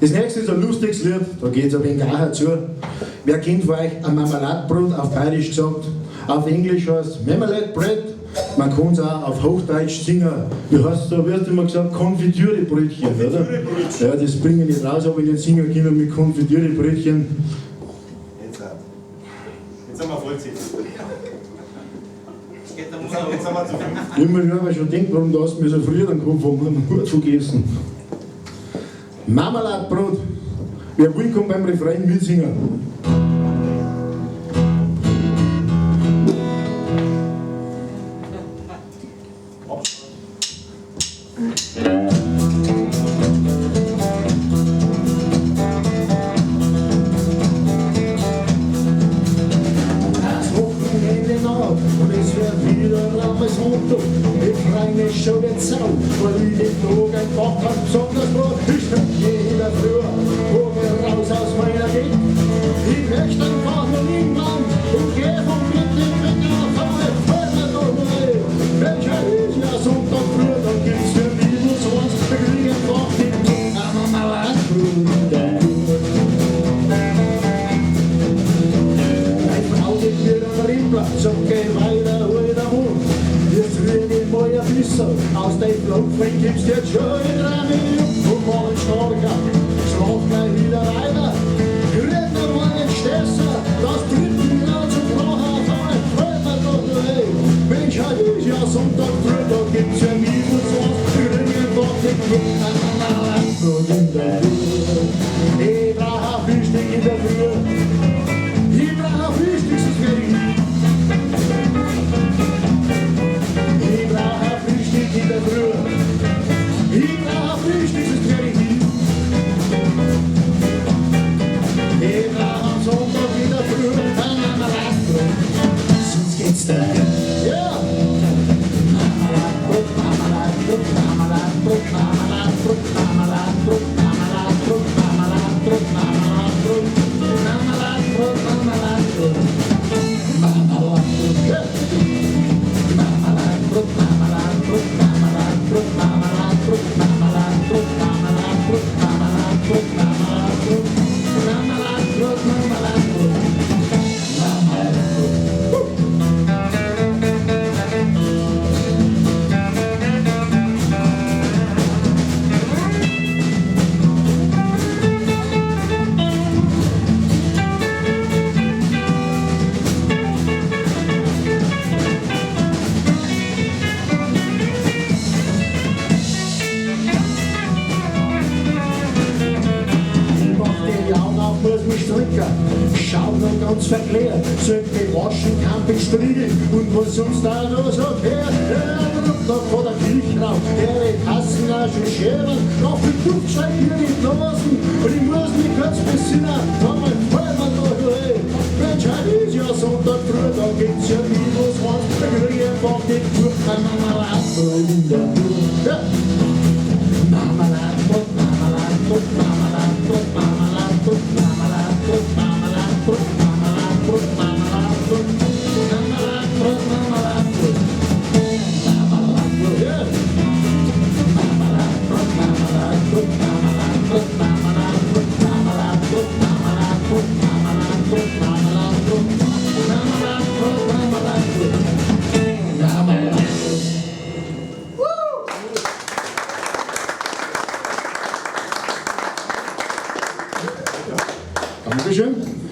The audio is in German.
Das nächste ist ein lustiges Lied, da geht es ein wenig gar zu. Wer kennt von euch ein Marmeladebrot auf Bayerisch gesagt? Auf Englisch heißt es Marmalade Bread. Man kann es auch auf Hochdeutsch singen. Wie heißt es da? Wie hast du immer gesagt? Konfitürebrötchen, oder? Ja, das bringen nicht raus, aber ich nicht singen können mit Konfitürebrötchen. Jetzt haben wir Vollzeit. Jetzt haben wir zu viel. Immer wenn man schon denkt, warum du hast mir so früher den Kopf vom Hut vergessen. Marmeladebrot. Wer will, kann beim Refrain mitsingen. Und es wird wieder ein rammes Motto. Ich freu mich schon jetzt auf, weil ich den Tag ein Bock hab, besonders Brot. Ich bin jeder früher, hol mir raus aus meiner Gegend. Ich möchte einfach nur niemand und geh vom Glück den Finger nach vorne. Hör mir doch nur ey, welcher ist ja Sonntag früh, dann gibt's für mich nur sonst. Wir kriegen einfach den Tag, aber mal ein Bruder. So geh weiter, hol den Mund. Jetzt rühr ich mal ein bisschen aus dem Blutfink gibt's jetzt schon in 3 Minuten. Und mal ein Starker, schlaf gleich wieder weiter. Krieg noch mal einen Stesser, das dritten Jahr zum Flacher fahren. Hör mir doch nur hey, Mensch, heute ist ja Sonntag früh, da gibt's ja nie was was. Wir kriegen einfach den Glück an der Landbrot in der Früh. Ich brauch ein Frühstück in der Früh. Ich brauch ein Frühstück, sonst wär ich nie. Ich brauch ein Frühstück in der Früh. Ich brauch ein Frühstück, sonst wär ich nie. Ich brauch am Sonntag in der Früh ein Marmeladebrot. Sonst geht's da hin. Ja! Marmeladebrot, Marmeladebrot, Marmeladebrot, Marmeladebrot, Marmeladebrot, Marmeladebrot, Marmeladebrot, Marmeladebrot, Marmeladebrot, Marmeladebrot, Marmeladebrot. Ja! Marmeladebrot, Marmeladebrot, Marmeladebrot, Marmeladebrot, Marmeladebrot, Marmeladebrot, Marmeladebrot, Marmeladebrot, Marmeladebrot, Marmeladebrot, Marmeladebrot. Schau noch ganz verklärt, sollt mich waschen, kann mich striegeln und was sonst da noch so gehört. Er ruft noch vor der Küche rauf, die Tassen auch schon schäbern, noch viel Duft schreit mir die Nasen und ich muss mich kurz besinnen, komm mal, hol mir doch nur hey. Mensch, heute ist ja Sonntag früh, da gibt's ja nie was was, da krieg ich einfach den Furcht, ein Marmeladebrot in der Früh. Ja! Marmeladebrot, Marmeladebrot, Marmeladebrot, Marmeladebrot, Marmeladebrot, Marmeladebrot, Marmeladebrot, Marmeladebrot, Marmeladebrot, Marmeladebrot, Marmeladebrot, ja! Marmeladebrot, Marmeladebrot, Marmeladebrot, Marmeladebrot, Marmeladebrot, Marmeladebrot, Marmeladebrot, Marmeladebrot, Marmeladebrot, Marmeladebrot. Dankeschön.